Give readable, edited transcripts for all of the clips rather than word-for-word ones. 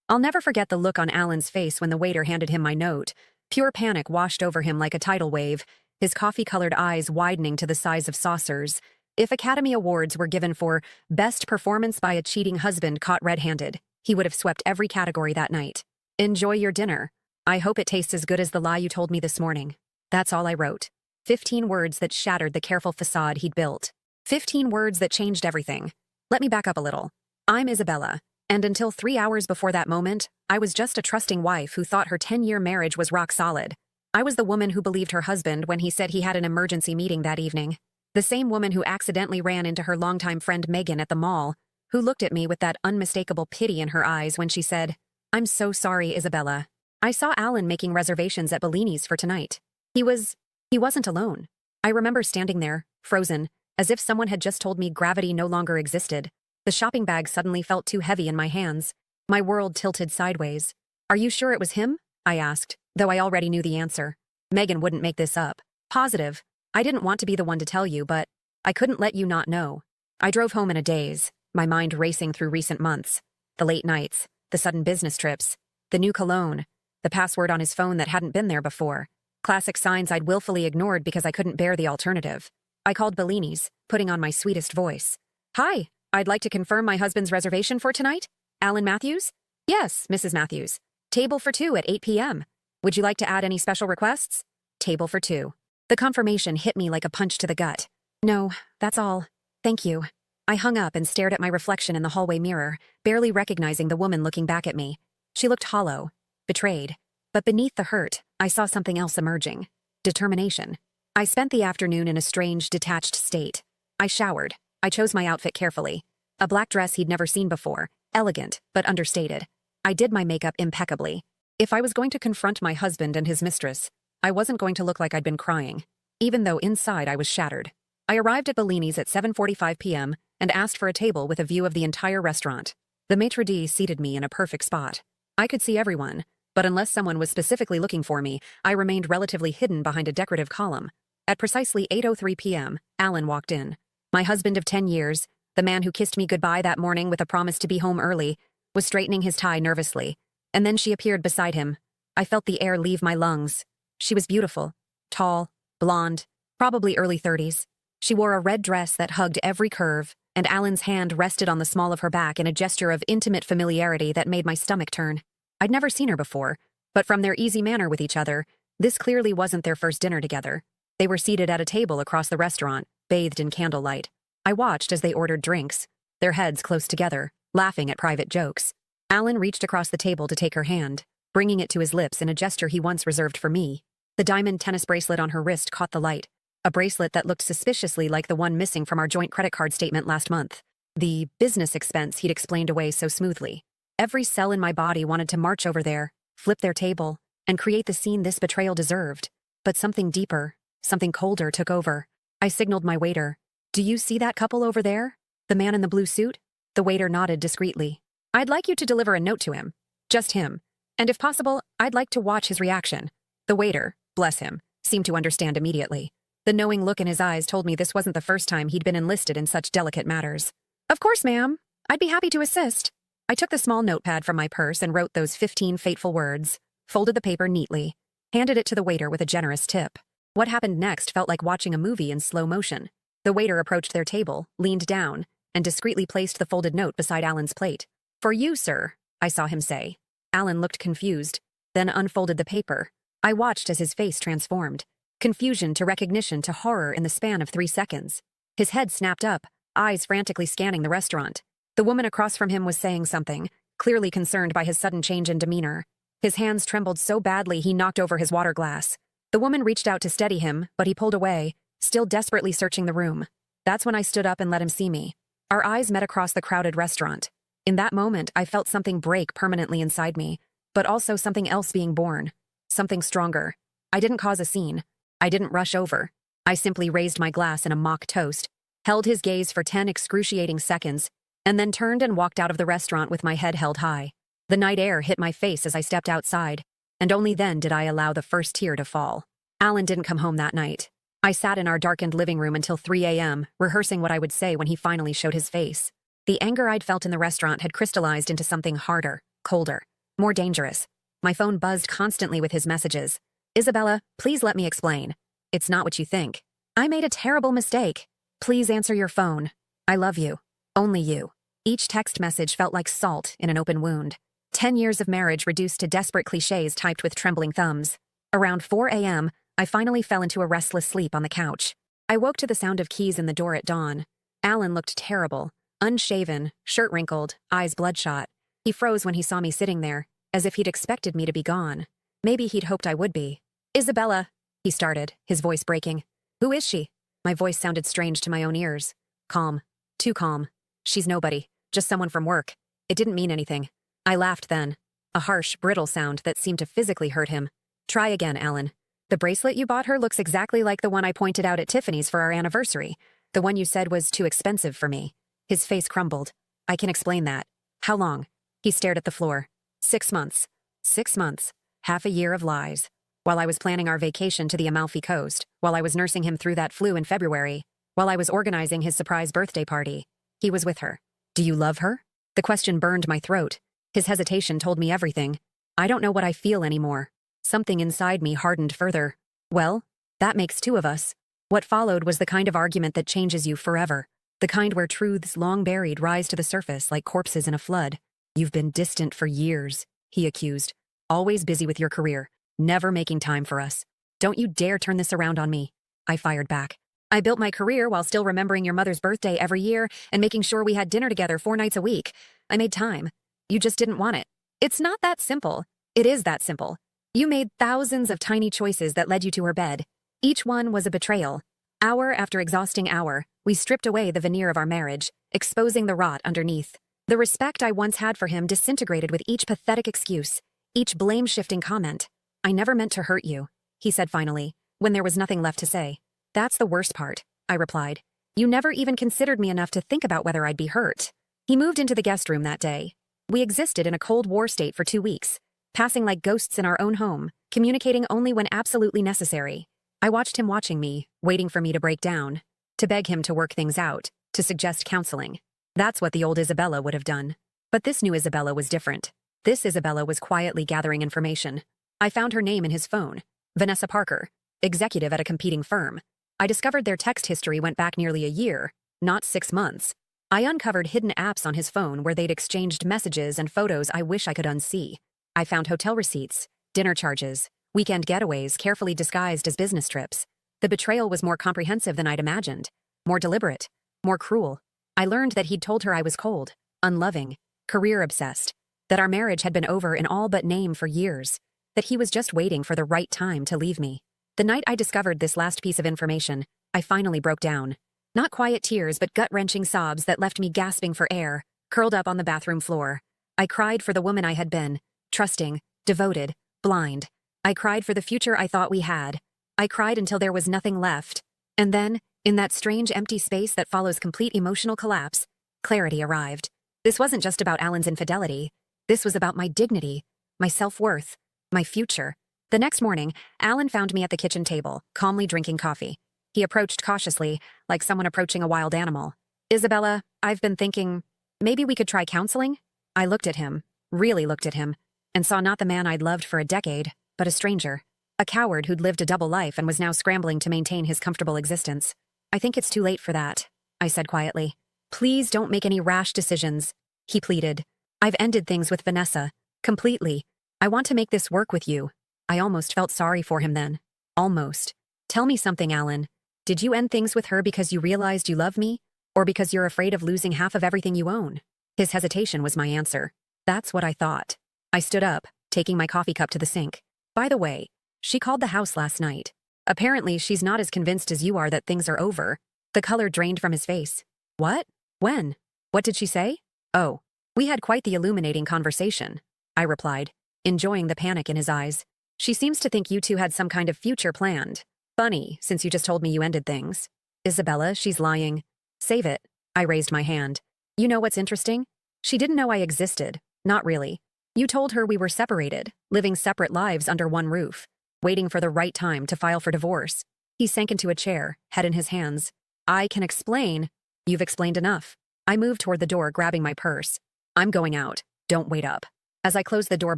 I'll never forget the look on Alan's face when the waiter handed him my note. Pure panic washed over him like a tidal wave, his coffee-colored eyes widening to the size of saucers. If Academy Awards were given for Best Performance by a Cheating Husband Caught Red-Handed, he would have swept every category that night. Enjoy your dinner. I hope it tastes as good as the lie you told me this morning. That's all I wrote. 15 words that shattered the careful facade he'd built. 15 words that changed everything. Let me back up a little. I'm Isabella, and until 3 hours before that moment, I was just a trusting wife who thought her 10-year marriage was rock solid. I was the woman who believed her husband when he said he had an emergency meeting that evening. The same woman who accidentally ran into her longtime friend Megan at the mall, who looked at me with that unmistakable pity in her eyes when she said, "I'm so sorry, Isabella." I saw Alan making reservations at Bellini's for tonight. He wasn't alone. I remember standing there, frozen, as if someone had just told me gravity no longer existed. The shopping bag suddenly felt too heavy in my hands. My world tilted sideways. "Are you sure it was him?" I asked, though I already knew the answer. Megan wouldn't make this up. "Positive. I didn't want to be the one to tell you, but I couldn't let you not know." I drove home in a daze, my mind racing through recent months. The late nights, the sudden business trips, the new cologne, the password on his phone that hadn't been there before. Classic signs I'd willfully ignored because I couldn't bear the alternative. I called Bellini's, putting on my sweetest voice. "Hi, I'd like to confirm my husband's reservation for tonight. Alan Matthews?" "Yes, Mrs. Matthews. Table for 2 at 8 p.m. Would you like to add any special requests?" "Table for 2. The confirmation hit me like a punch to the gut. "No, that's all. Thank you." I hung up and stared at my reflection in the hallway mirror, barely recognizing the woman looking back at me. She looked hollow, betrayed. But beneath the hurt, I saw something else emerging. Determination. I spent the afternoon in a strange, detached state. I showered. I chose my outfit carefully. A black dress he'd never seen before, elegant, but understated. I did my makeup impeccably. If I was going to confront my husband and his mistress, I wasn't going to look like I'd been crying, even though inside I was shattered. I arrived at Bellini's at 7:45 p.m. and asked for a table with a view of the entire restaurant. The maitre d' seated me in a perfect spot. I could see everyone, but unless someone was specifically looking for me, I remained relatively hidden behind a decorative column. At precisely 8:03 p.m., Alan walked in. My husband of 10 years, the man who kissed me goodbye that morning with a promise to be home early, was straightening his tie nervously, and then she appeared beside him. I felt the air leave my lungs. She was beautiful, tall, blonde, probably early 30s. She wore a red dress that hugged every curve, and Alan's hand rested on the small of her back in a gesture of intimate familiarity that made my stomach turn. I'd never seen her before, but from their easy manner with each other, this clearly wasn't their first dinner together. They were seated at a table across the restaurant, bathed in candlelight. I watched as they ordered drinks, their heads close together, laughing at private jokes. Alan reached across the table to take her hand, bringing it to his lips in a gesture he once reserved for me. The diamond tennis bracelet on her wrist caught the light, a bracelet that looked suspiciously like the one missing from our joint credit card statement last month. The business expense he'd explained away so smoothly. Every cell in my body wanted to march over there, flip their table, and create the scene this betrayal deserved. But something deeper, something colder took over. I signaled my waiter. "Do you see that couple over there? The man in the blue suit?" The waiter nodded discreetly. "I'd like you to deliver a note to him. Just him. And if possible, I'd like to watch his reaction." The waiter, bless him, seemed to understand immediately. The knowing look in his eyes told me this wasn't the first time he'd been enlisted in such delicate matters. "Of course, ma'am. I'd be happy to assist." I took the small notepad from my purse and wrote those 15 fateful words, folded the paper neatly, handed it to the waiter with a generous tip. What happened next felt like watching a movie in slow motion. The waiter approached their table, leaned down, and discreetly placed the folded note beside Alan's plate. "For you, sir," I saw him say. Alan looked confused, then unfolded the paper. I watched as his face transformed. Confusion to recognition to horror in the span of 3 seconds. His head snapped up, eyes frantically scanning the restaurant. The woman across from him was saying something, clearly concerned by his sudden change in demeanor. His hands trembled so badly he knocked over his water glass. The woman reached out to steady him, but he pulled away, still desperately searching the room. That's when I stood up and let him see me. Our eyes met across the crowded restaurant. In that moment, I felt something break permanently inside me, but also something else being born. Something stronger. I didn't cause a scene. I didn't rush over. I simply raised my glass in a mock toast, held his gaze for 10 excruciating seconds, and then turned and walked out of the restaurant with my head held high. The night air hit my face as I stepped outside, and only then did I allow the first tear to fall. Alan didn't come home that night. I sat in our darkened living room until 3 a.m., rehearsing what I would say when he finally showed his face. The anger I'd felt in the restaurant had crystallized into something harder, colder. More dangerous. My phone buzzed constantly with his messages. Isabella, please let me explain. It's not what you think. I made a terrible mistake. Please answer your phone. I love you. Only you. Each text message felt like salt in an open wound. 10 years of marriage reduced to desperate cliches typed with trembling thumbs. Around 4 a.m., I finally fell into a restless sleep on the couch. I woke to the sound of keys in the door at dawn. Alan looked terrible. Unshaven, shirt wrinkled, eyes bloodshot. He froze when he saw me sitting there, as if he'd expected me to be gone. Maybe he'd hoped I would be. Isabella, he started, his voice breaking. Who is she? My voice sounded strange to my own ears. Calm. Too calm. She's nobody. Just someone from work. It didn't mean anything. I laughed then. A harsh, brittle sound that seemed to physically hurt him. Try again, Alan. The bracelet you bought her looks exactly like the one I pointed out at Tiffany's for our anniversary. The one you said was too expensive for me. His face crumbled. I can explain that. How long? He stared at the floor. 6 months. 6 months. Half a year of lies. While I was planning our vacation to the Amalfi Coast, while I was nursing him through that flu in February, while I was organizing his surprise birthday party, he was with her. Do you love her? The question burned my throat. His hesitation told me everything. I don't know what I feel anymore. Something inside me hardened further. Well, that makes 2 of us. What followed was the kind of argument that changes you forever. The kind where truths long buried rise to the surface like corpses in a flood. You've been distant for years, he accused. Always busy with your career, never making time for us. Don't you dare turn this around on me, I fired back. I built my career while still remembering your mother's birthday every year and making sure we had dinner together 4 nights a week. I made time. You just didn't want it. It's not that simple. It is that simple. You made thousands of tiny choices that led you to her bed. Each one was a betrayal. Hour after exhausting hour, we stripped away the veneer of our marriage, exposing the rot underneath. The respect I once had for him disintegrated with each pathetic excuse, each blame-shifting comment. I never meant to hurt you, he said finally, when there was nothing left to say. That's the worst part, I replied. You never even considered me enough to think about whether I'd be hurt. He moved into the guest room that day. We existed in a Cold War state for 2 weeks, passing like ghosts in our own home, communicating only when absolutely necessary. I watched him watching me, waiting for me to break down, to beg him to work things out, to suggest counseling. That's what the old Isabella would have done. But this new Isabella was different. This Isabella was quietly gathering information. I found her name in his phone. Vanessa Parker, executive at a competing firm. I discovered their text history went back nearly a year, not 6 months. I uncovered hidden apps on his phone where they'd exchanged messages and photos I wish I could unsee. I found hotel receipts, dinner charges, weekend getaways carefully disguised as business trips. The betrayal was more comprehensive than I'd imagined, more deliberate, more cruel. I learned that he'd told her I was cold, unloving, career-obsessed, that our marriage had been over in all but name for years, that he was just waiting for the right time to leave me. The night I discovered this last piece of information, I finally broke down. Not quiet tears, but gut-wrenching sobs that left me gasping for air, curled up on the bathroom floor. I cried for the woman I had been, trusting, devoted, blind. I cried for the future I thought we had. I cried until there was nothing left. And then, in that strange empty space that follows complete emotional collapse, clarity arrived. This wasn't just about Alan's infidelity. This was about my dignity, my self-worth, my future. The next morning, Alan found me at the kitchen table, calmly drinking coffee. He approached cautiously, like someone approaching a wild animal. Isabella, I've been thinking, maybe we could try counseling? I looked at him, really looked at him, and saw not the man I'd loved for a decade, but a stranger. A coward who'd lived a double life and was now scrambling to maintain his comfortable existence. I think it's too late for that, I said quietly. Please don't make any rash decisions, he pleaded. I've ended things with Vanessa, completely. I want to make this work with you. I almost felt sorry for him then. Almost. Tell me something, Alan. Did you end things with her because you realized you love me? Or because you're afraid of losing half of everything you own? His hesitation was my answer. That's what I thought. I stood up, taking my coffee cup to the sink. By the way, she called the house last night. Apparently, she's not as convinced as you are that things are over. The color drained from his face. What? When? What did she say? Oh, we had quite the illuminating conversation, I replied, enjoying the panic in his eyes. She seems to think you two had some kind of future planned. Funny, since you just told me you ended things. Isabella, she's lying. Save it. I raised my hand. You know what's interesting? She didn't know I existed. Not really. You told her we were separated, living separate lives under one roof, waiting for the right time to file for divorce. He sank into a chair, head in his hands. I can explain. You've explained enough. I moved toward the door, grabbing my purse. I'm going out. Don't wait up. As I closed the door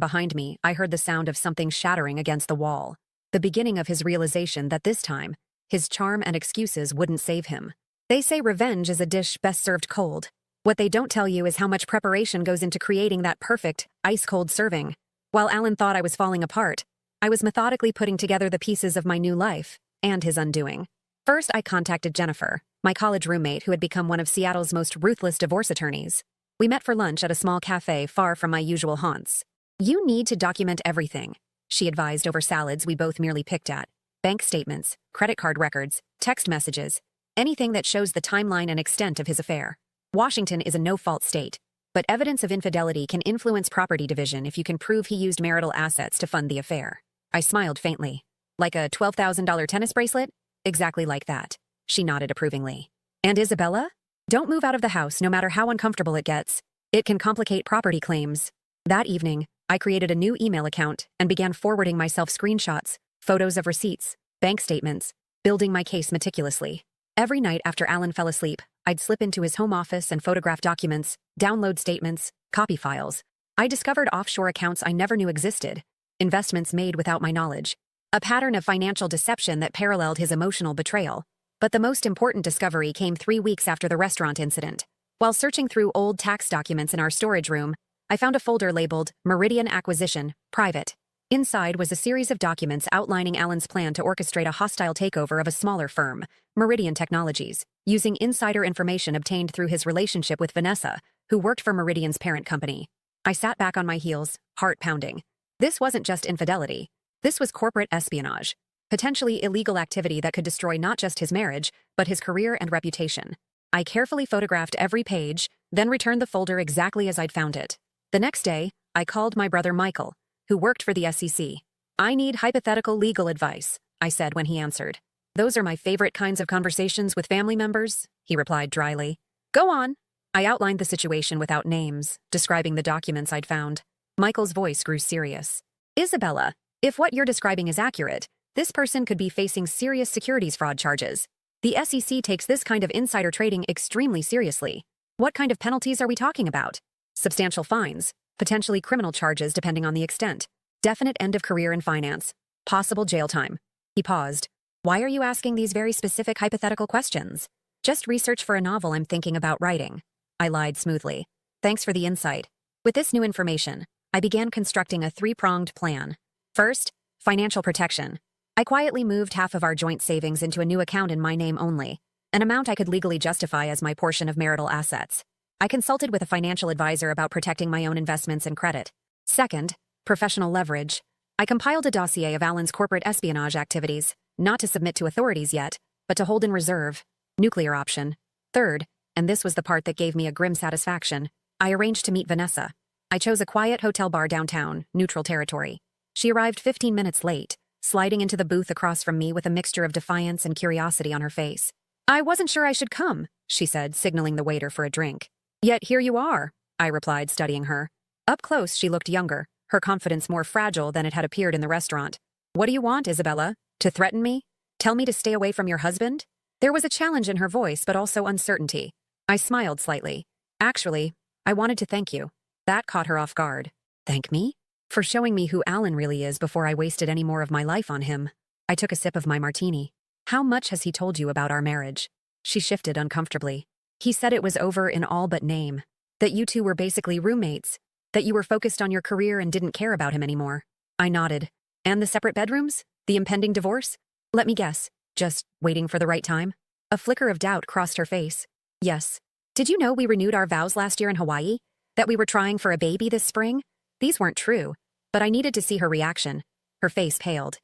behind me, I heard the sound of something shattering against the wall. The beginning of his realization that this time, his charm and excuses wouldn't save him. They say revenge is a dish best served cold. What they don't tell you is how much preparation goes into creating that perfect, ice-cold serving. While Alan thought I was falling apart, I was methodically putting together the pieces of my new life, and his undoing. First, I contacted Jennifer, my college roommate who had become one of Seattle's most ruthless divorce attorneys. We met for lunch at a small cafe far from my usual haunts. "You need to document everything," she advised over salads we both merely picked at. "Bank statements, credit card records, text messages, anything that shows the timeline and extent of his affair. Washington is a no-fault state, but evidence of infidelity can influence property division if you can prove he used marital assets to fund the affair." I smiled faintly. "Like a $12,000 tennis bracelet?" "Exactly like that." She nodded approvingly. "And Isabella? Don't move out of the house no matter how uncomfortable it gets. It can complicate property claims." That evening, I created a new email account and began forwarding myself screenshots, photos of receipts, bank statements, building my case meticulously. Every night after Alan fell asleep, I'd slip into his home office and photograph documents, download statements, copy files. I discovered offshore accounts I never knew existed, investments made without my knowledge, a pattern of financial deception that paralleled his emotional betrayal. But the most important discovery came 3 weeks after the restaurant incident. While searching through old tax documents in our storage room, I found a folder labeled Meridian Acquisition, Private. Inside was a series of documents outlining Alan's plan to orchestrate a hostile takeover of a smaller firm, Meridian Technologies, using insider information obtained through his relationship with Vanessa, who worked for Meridian's parent company. I sat back on my heels, heart pounding. This wasn't just infidelity. This was corporate espionage, potentially illegal activity that could destroy not just his marriage, but his career and reputation. I carefully photographed every page, then returned the folder exactly as I'd found it. The next day, I called my brother Michael, who worked for the SEC. "I need hypothetical legal advice," I said when he answered. "Those are my favorite kinds of conversations with family members," he replied dryly. "Go on." I outlined the situation without names, describing the documents I'd found. Michael's voice grew serious. "Isabella, if what you're describing is accurate, this person could be facing serious securities fraud charges. The SEC takes this kind of insider trading extremely seriously. What kind of penalties are we talking about?" "Substantial fines, potentially criminal charges depending on the extent, definite end of career in finance, possible jail time." He paused. "Why are you asking these very specific hypothetical questions?" "Just research for a novel I'm thinking about writing." I lied smoothly. "Thanks for the insight." With this new information, I began constructing a 3-pronged plan. First, financial protection. I quietly moved half of our joint savings into a new account in my name only, an amount I could legally justify as my portion of marital assets. I consulted with a financial advisor about protecting my own investments and credit. Second, professional leverage. I compiled a dossier of Alan's corporate espionage activities, not to submit to authorities yet, but to hold in reserve. Nuclear option. Third, and this was the part that gave me a grim satisfaction, I arranged to meet Vanessa. I chose a quiet hotel bar downtown, neutral territory. She arrived 15 minutes late, sliding into the booth across from me with a mixture of defiance and curiosity on her face. "I wasn't sure I should come," she said, signaling the waiter for a drink. "Yet here you are," I replied, studying her. Up close, she looked younger, her confidence more fragile than it had appeared in the restaurant. "What do you want, Isabella? To threaten me? Tell me to stay away from your husband?" There was a challenge in her voice, but also uncertainty. I smiled slightly. "Actually, I wanted to thank you." That caught her off guard. "Thank me? For showing me who Alan really is before I wasted any more of my life on him." I took a sip of my martini. "How much has he told you about our marriage?" She shifted uncomfortably. "He said it was over in all but name. That you two were basically roommates. That you were focused on your career and didn't care about him anymore." I nodded. "And the separate bedrooms? The impending divorce?" "Let me guess. Just waiting for the right time?" A flicker of doubt crossed her face. "Yes. Did you know we renewed our vows last year in Hawaii? That we were trying for a baby this spring? These weren't true. But I needed to see her reaction." Her face paled.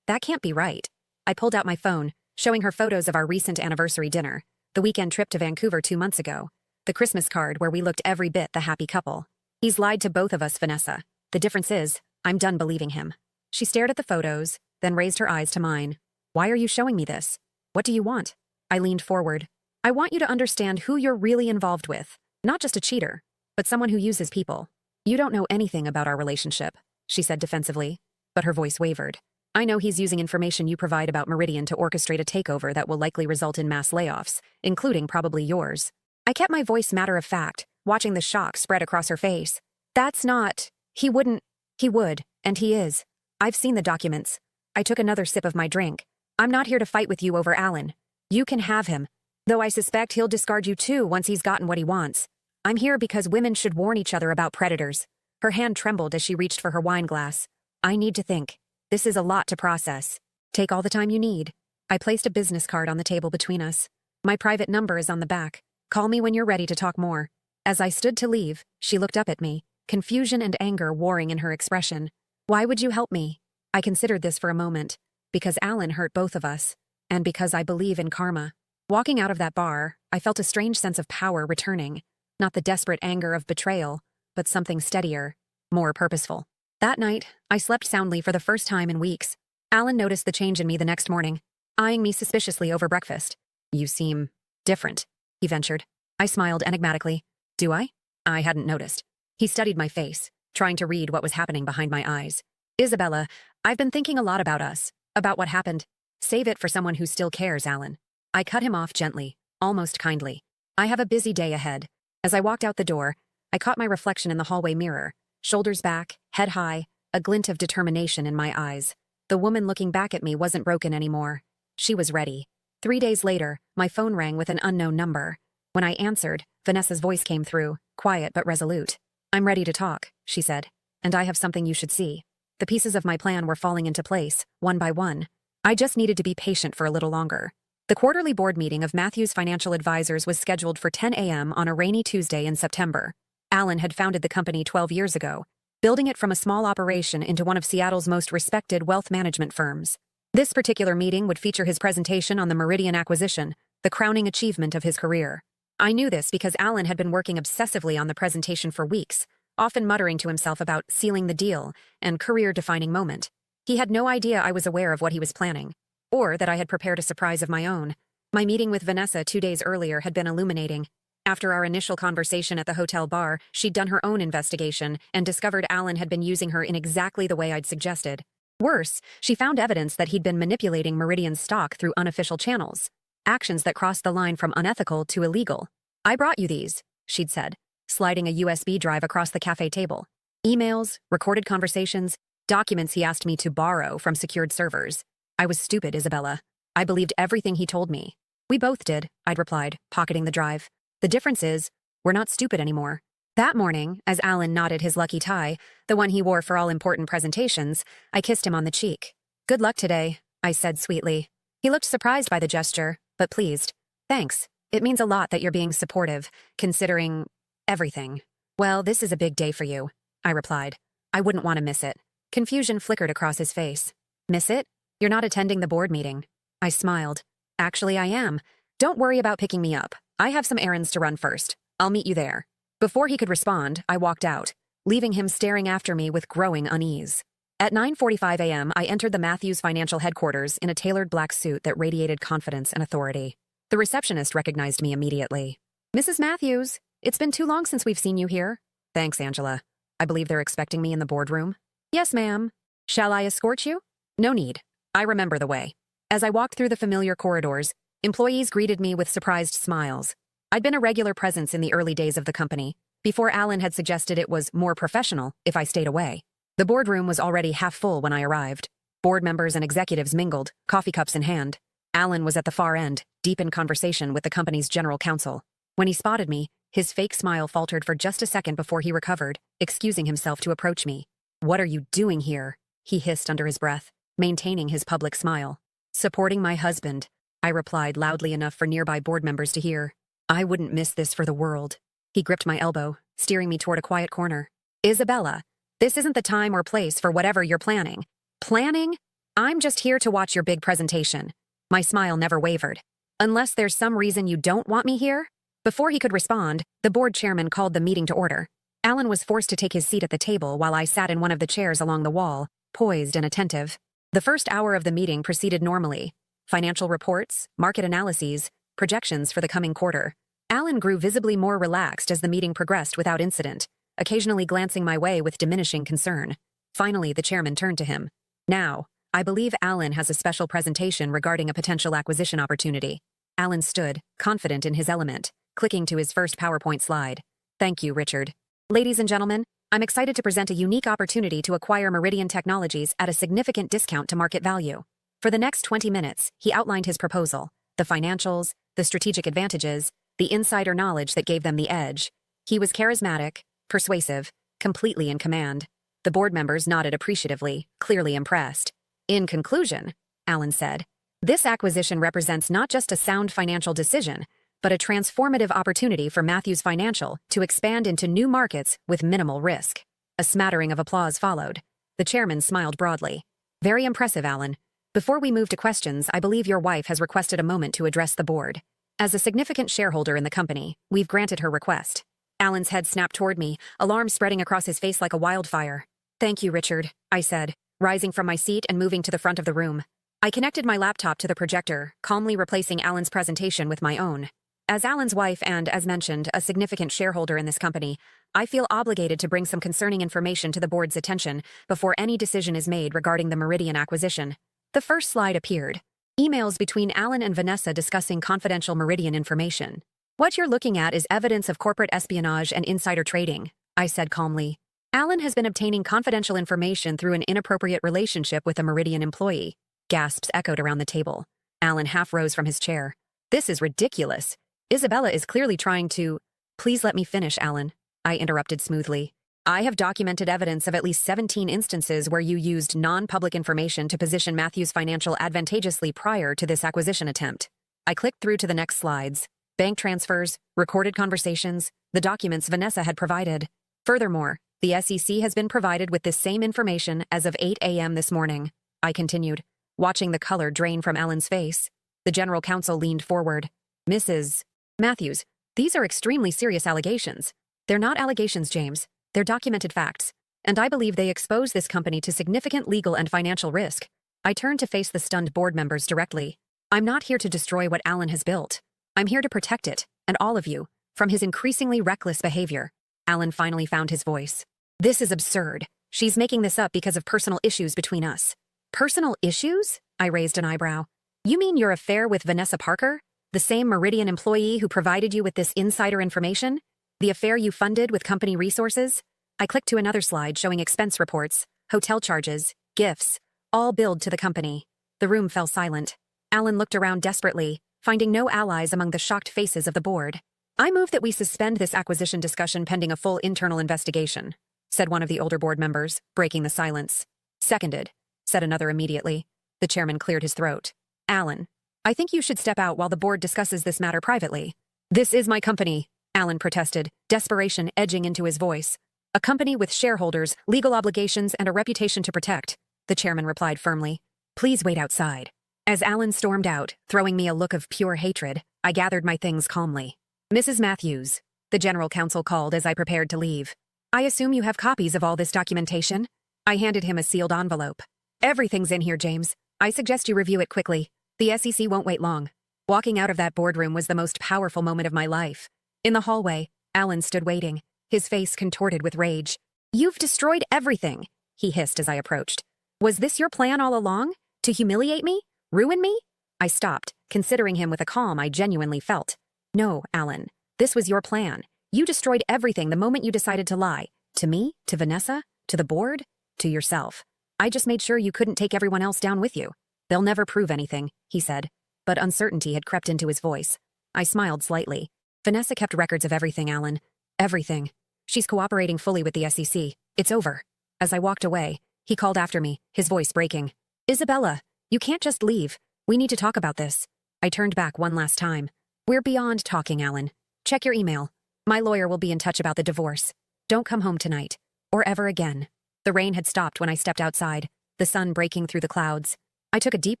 That can't be right." I pulled out my phone, showing her photos of our recent anniversary dinner, the weekend trip to Vancouver 2 months ago, the Christmas card where we looked every bit the happy couple. "He's lied to both of us, Vanessa. The difference is, I'm done believing him." She stared at the photos, then raised her eyes to mine. "Why are you showing me this? What do you want?" I leaned forward. "I want you to understand who you're really involved with. Not just a cheater, but someone who uses people." "You don't know anything about our relationship," she said defensively, but her voice wavered. "I know he's using information you provide about Meridian to orchestrate a takeover that will likely result in mass layoffs, including probably yours." I kept my voice matter of fact, watching the shock spread across her face. "That's not..." He wouldn't. He would, and he is. I've seen the documents. I took another sip of my drink. I'm not here to fight with you over Alan. You can have him. Though I suspect he'll discard you too once he's gotten what he wants. I'm here because women should warn each other about predators. Her hand trembled as she reached for her wine glass. I need to think. This is a lot to process. Take all the time you need. I placed a business card on the table between us. My private number is on the back. Call me when you're ready to talk more. As I stood to leave, she looked up at me, confusion and anger warring in her expression. Why would you help me? I considered this for a moment. Because Alan hurt both of us. And because I believe in karma. Walking out of that bar, I felt a strange sense of power returning. Not the desperate anger of betrayal, but something steadier, more purposeful. That night, I slept soundly for the first time in weeks. Alan noticed the change in me the next morning, eyeing me suspiciously over breakfast. You seem different, he ventured. I smiled enigmatically. Do I? I hadn't noticed. He studied my face, trying to read what was happening behind my eyes. Isabella, I've been thinking a lot about us, about what happened. Save it for someone who still cares, Alan. I cut him off gently, almost kindly. I have a busy day ahead. As I walked out the door, I caught my reflection in the hallway mirror, shoulders back, head high, a glint of determination in my eyes. The woman looking back at me wasn't broken anymore. She was ready. 3 days later, my phone rang with an unknown number. When I answered, Vanessa's voice came through, quiet but resolute. I'm ready to talk, she said, and I have something you should see. The pieces of my plan were falling into place, one by one. I just needed to be patient for a little longer. The quarterly board meeting of Matthews Financial Advisors was scheduled for 10 a.m. on a rainy Tuesday in September. Alan had founded the company 12 years ago, building it from a small operation into one of Seattle's most respected wealth management firms. This particular meeting would feature his presentation on the Meridian acquisition, the crowning achievement of his career. I knew this because Alan had been working obsessively on the presentation for weeks, often muttering to himself about sealing the deal and career-defining moment. He had no idea I was aware of what he was planning, or that I had prepared a surprise of my own. My meeting with Vanessa 2 days earlier had been illuminating. After our initial conversation at the hotel bar, she'd done her own investigation and discovered Alan had been using her in exactly the way I'd suggested. Worse, she found evidence that he'd been manipulating Meridian's stock through unofficial channels, actions that crossed the line from unethical to illegal. I brought you these, she'd said, sliding a USB drive across the cafe table. Emails, recorded conversations, documents he asked me to borrow from secured servers. I was stupid, Isabella. I believed everything he told me. We both did, I'd replied, pocketing the drive. The difference is, we're not stupid anymore. That morning, as Alan knotted his lucky tie, the one he wore for all important presentations, I kissed him on the cheek. Good luck today, I said sweetly. He looked surprised by the gesture, but pleased. Thanks. It means a lot that you're being supportive, considering everything. Well, this is a big day for you, I replied. I wouldn't want to miss it. Confusion flickered across his face. Miss it? You're not attending the board meeting. I smiled. Actually, I am. Don't worry about picking me up. I have some errands to run first. I'll meet you there. Before he could respond, I walked out, leaving him staring after me with growing unease. At 9:45 a.m., I entered the Matthews Financial headquarters in a tailored black suit that radiated confidence and authority. The receptionist recognized me immediately. Mrs. Matthews, it's been too long since we've seen you here. Thanks, Angela. I believe they're expecting me in the boardroom. Yes, ma'am. Shall I escort you? No need. I remember the way. As I walked through the familiar corridors, employees greeted me with surprised smiles. I'd been a regular presence in the early days of the company, before Alan had suggested it was more professional if I stayed away. The boardroom was already half full when I arrived. Board members and executives mingled, coffee cups in hand. Alan was at the far end, deep in conversation with the company's general counsel. When he spotted me, his fake smile faltered for just a second before he recovered, excusing himself to approach me. What are you doing here? He hissed under his breath, maintaining his public smile. Supporting my husband, I replied loudly enough for nearby board members to hear. I wouldn't miss this for the world. He gripped my elbow, steering me toward a quiet corner. Isabella, this isn't the time or place for whatever you're planning. Planning? I'm just here to watch your big presentation. My smile never wavered. Unless there's some reason you don't want me here? Before he could respond, the board chairman called the meeting to order. Alan was forced to take his seat at the table while I sat in one of the chairs along the wall, poised and attentive. The first hour of the meeting proceeded normally. Financial reports, market analyses, projections for the coming quarter. Alan grew visibly more relaxed as the meeting progressed without incident, occasionally glancing my way with diminishing concern. Finally, the chairman turned to him. Now, I believe Alan has a special presentation regarding a potential acquisition opportunity. Alan stood, confident in his element, clicking to his first PowerPoint slide. Thank you, Richard. Ladies and gentlemen, I'm excited to present a unique opportunity to acquire Meridian Technologies at a significant discount to market value. For the next 20 minutes, he outlined his proposal, the financials, the strategic advantages, the insider knowledge that gave them the edge. He was charismatic, persuasive, completely in command. The board members nodded appreciatively, clearly impressed. In conclusion, Alan said, this acquisition represents not just a sound financial decision, but a transformative opportunity for Matthews Financial to expand into new markets with minimal risk. A smattering of applause followed. The chairman smiled broadly. Very impressive, Alan. Before we move to questions, I believe your wife has requested a moment to address the board. As a significant shareholder in the company, we've granted her request. Alan's head snapped toward me, alarm spreading across his face like a wildfire. Thank you, Richard, I said, rising from my seat and moving to the front of the room. I connected my laptop to the projector, calmly replacing Alan's presentation with my own. As Alan's wife and, as mentioned, a significant shareholder in this company, I feel obligated to bring some concerning information to the board's attention before any decision is made regarding the Meridian acquisition. The first slide appeared. Emails between Alan and Vanessa discussing confidential Meridian information. What you're looking at is evidence of corporate espionage and insider trading, I said calmly. Alan has been obtaining confidential information through an inappropriate relationship with a Meridian employee. Gasps echoed around the table. Alan half rose from his chair. This is ridiculous. Isabella is clearly trying to— Please let me finish, Alan, I interrupted smoothly. I have documented evidence of at least 17 instances where you used non-public information to position Matthews Financial advantageously prior to this acquisition attempt. I clicked through to the next slides. Bank transfers, recorded conversations, the documents Vanessa had provided. Furthermore, the SEC has been provided with this same information as of 8 a.m. this morning, I continued, watching the color drain from Alan's face. The general counsel leaned forward. Mrs. Matthews, these are extremely serious allegations. They're not allegations, James. They're documented facts. And I believe they expose this company to significant legal and financial risk. I turned to face the stunned board members directly. I'm not here to destroy what Alan has built. I'm here to protect it, and all of you, from his increasingly reckless behavior. Alan finally found his voice. This is absurd. She's making this up because of personal issues between us. Personal issues? I raised an eyebrow. You mean your affair with Vanessa Parker? The same Meridian employee who provided you with this insider information? The affair you funded with company resources? I clicked to another slide showing expense reports, hotel charges, gifts, all billed to the company. The room fell silent. Alan looked around desperately, finding no allies among the shocked faces of the board. I move that we suspend this acquisition discussion pending a full internal investigation, said one of the older board members, breaking the silence. Seconded, said another immediately. The chairman cleared his throat. Alan, I think you should step out while the board discusses this matter privately. This is my company, Alan protested, desperation edging into his voice. A company with shareholders, legal obligations, and a reputation to protect, the chairman replied firmly. Please wait outside. As Alan stormed out, throwing me a look of pure hatred, I gathered my things calmly. Mrs. Matthews, the general counsel called as I prepared to leave. I assume you have copies of all this documentation? I handed him a sealed envelope. Everything's in here, James. I suggest you review it quickly. The SEC won't wait long. Walking out of that boardroom was the most powerful moment of my life. In the hallway, Alan stood waiting, his face contorted with rage. You've destroyed everything, he hissed as I approached. Was this your plan all along? To humiliate me? Ruin me? I stopped, considering him with a calm I genuinely felt. No, Alan. This was your plan. You destroyed everything the moment you decided to lie. To me? To Vanessa? To the board? To yourself. I just made sure you couldn't take everyone else down with you. They'll never prove anything, he said. But uncertainty had crept into his voice. I smiled slightly. Vanessa kept records of everything, Alan. Everything. She's cooperating fully with the SEC. It's over. As I walked away, he called after me, his voice breaking. Isabella, you can't just leave. We need to talk about this. I turned back one last time. We're beyond talking, Alan. Check your email. My lawyer will be in touch about the divorce. Don't come home tonight. Or ever again. The rain had stopped when I stepped outside, the sun breaking through the clouds. I took a deep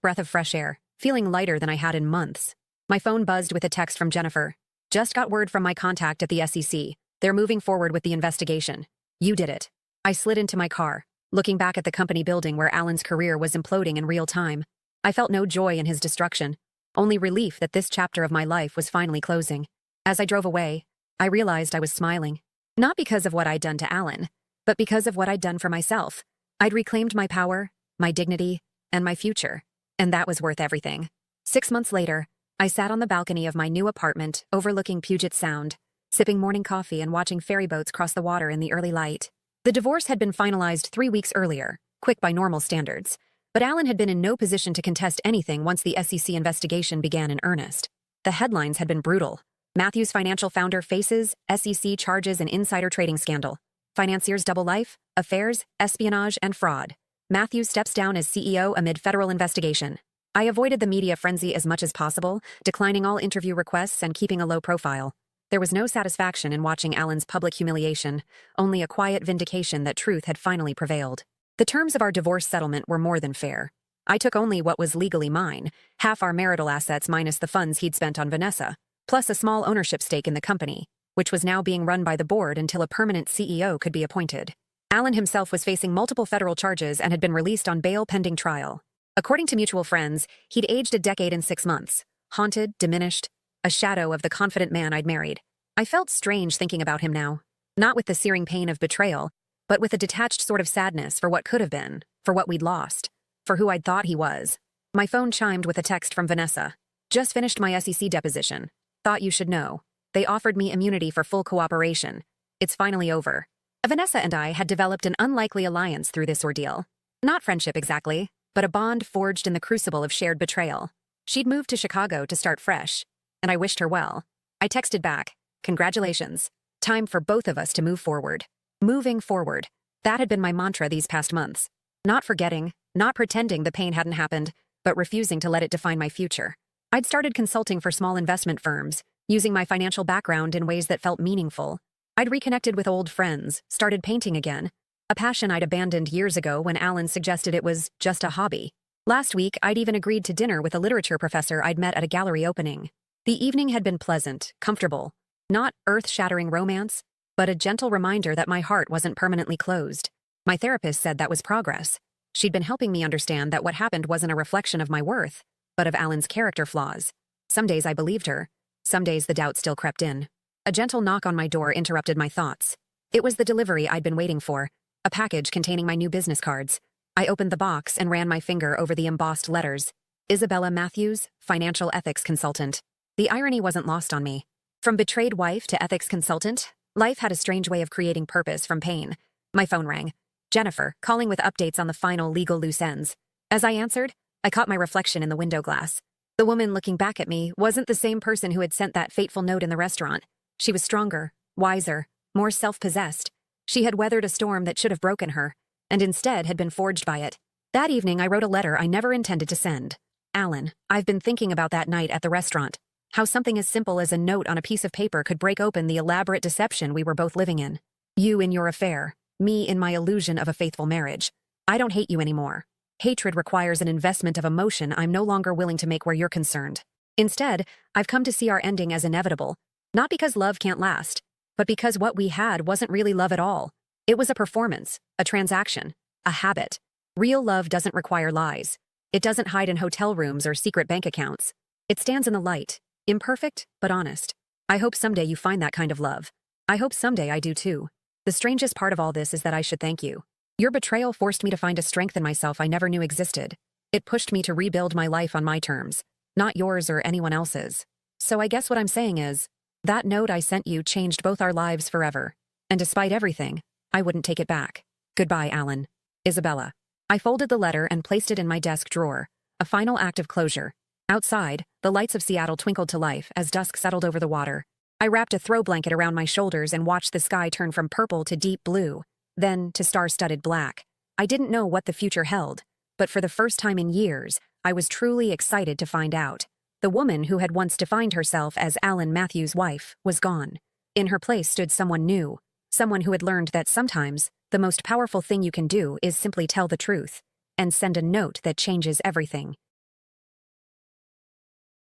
breath of fresh air, feeling lighter than I had in months. My phone buzzed with a text from Jennifer. Just got word from my contact at the SEC. They're moving forward with the investigation. You did it. I slid into my car, looking back at the company building where Alan's career was imploding in real time. I felt no joy in his destruction, only relief that this chapter of my life was finally closing. As I drove away, I realized I was smiling. Not because of what I'd done to Alan, but because of what I'd done for myself. I'd reclaimed my power, my dignity, and my future, and that was worth everything. 6 months later, I sat on the balcony of my new apartment overlooking Puget Sound, sipping morning coffee and watching ferry boats cross the water in the early light. The divorce had been finalized 3 weeks earlier, quick by normal standards. But Alan had been in no position to contest anything once the SEC investigation began in earnest. The headlines had been brutal. Matthews financial founder faces SEC charges and insider trading scandal. Financiers double life, affairs, espionage, and fraud. Matthews steps down as CEO amid federal investigation. I avoided the media frenzy as much as possible, declining all interview requests and keeping a low profile. There was no satisfaction in watching Alan's public humiliation, only a quiet vindication that truth had finally prevailed. The terms of our divorce settlement were more than fair. I took only what was legally mine, half our marital assets minus the funds he'd spent on Vanessa, plus a small ownership stake in the company, which was now being run by the board until a permanent CEO could be appointed. Alan himself was facing multiple federal charges and had been released on bail pending trial. According to mutual friends, he'd aged a decade and 6 months, haunted, diminished, a shadow of the confident man I'd married. I felt strange thinking about him now, not with the searing pain of betrayal, but with a detached sort of sadness for what could have been, for what we'd lost, for who I'd thought he was. My phone chimed with a text from Vanessa. Just finished my SEC deposition. Thought you should know. They offered me immunity for full cooperation. It's finally over. Vanessa and I had developed an unlikely alliance through this ordeal. Not friendship exactly, but a bond forged in the crucible of shared betrayal. She'd moved to Chicago to start fresh, and I wished her well. I texted back, "Congratulations. Time for both of us to move forward." Moving forward. That had been my mantra these past months. Not forgetting, not pretending the pain hadn't happened, but refusing to let it define my future. I'd started consulting for small investment firms, using my financial background in ways that felt meaningful. I'd reconnected with old friends, started painting again, a passion I'd abandoned years ago when Alan suggested it was just a hobby. Last week, I'd even agreed to dinner with a literature professor I'd met at a gallery opening. The evening had been pleasant, comfortable, not earth-shattering romance, but a gentle reminder that my heart wasn't permanently closed. My therapist said that was progress. She'd been helping me understand that what happened wasn't a reflection of my worth, but of Alan's character flaws. Some days I believed her. Some days the doubt still crept in. A gentle knock on my door interrupted my thoughts. It was the delivery I'd been waiting for, a package containing my new business cards. I opened the box and ran my finger over the embossed letters. Isabella Matthews, financial ethics consultant. The irony wasn't lost on me. From betrayed wife to ethics consultant, life had a strange way of creating purpose from pain. My phone rang. Jennifer, calling with updates on the final legal loose ends. As I answered, I caught my reflection in the window glass. The woman looking back at me wasn't the same person who had sent that fateful note in the restaurant. She was stronger, wiser, more self-possessed. She had weathered a storm that should have broken her, and instead had been forged by it. That evening I wrote a letter I never intended to send. Alan, I've been thinking about that night at the restaurant. How something as simple as a note on a piece of paper could break open the elaborate deception we were both living in. You in your affair, me in my illusion of a faithful marriage. I don't hate you anymore. Hatred requires an investment of emotion I'm no longer willing to make where you're concerned. Instead, I've come to see our ending as inevitable, not because love can't last, but because what we had wasn't really love at all. It was a performance, a transaction, a habit. Real love doesn't require lies. It doesn't hide in hotel rooms or secret bank accounts. It stands in the light, imperfect but honest. I hope someday you find that kind of love. I hope someday I do too. The strangest part of all this is that I should thank you. Your betrayal forced me to find a strength in myself I never knew existed. It pushed me to rebuild my life on my terms, not yours or anyone else's. So I guess what I'm saying is, that note I sent you changed both our lives forever. And despite everything, I wouldn't take it back. Goodbye, Alan. Isabella. I folded the letter and placed it in my desk drawer, a final act of closure. Outside, the lights of Seattle twinkled to life as dusk settled over the water. I wrapped a throw blanket around my shoulders and watched the sky turn from purple to deep blue, then to star-studded black. I didn't know what the future held, but for the first time in years, I was truly excited to find out. The woman who had once defined herself as Alan Matthews' wife was gone. In her place stood someone new, someone who had learned that sometimes the most powerful thing you can do is simply tell the truth and send a note that changes everything.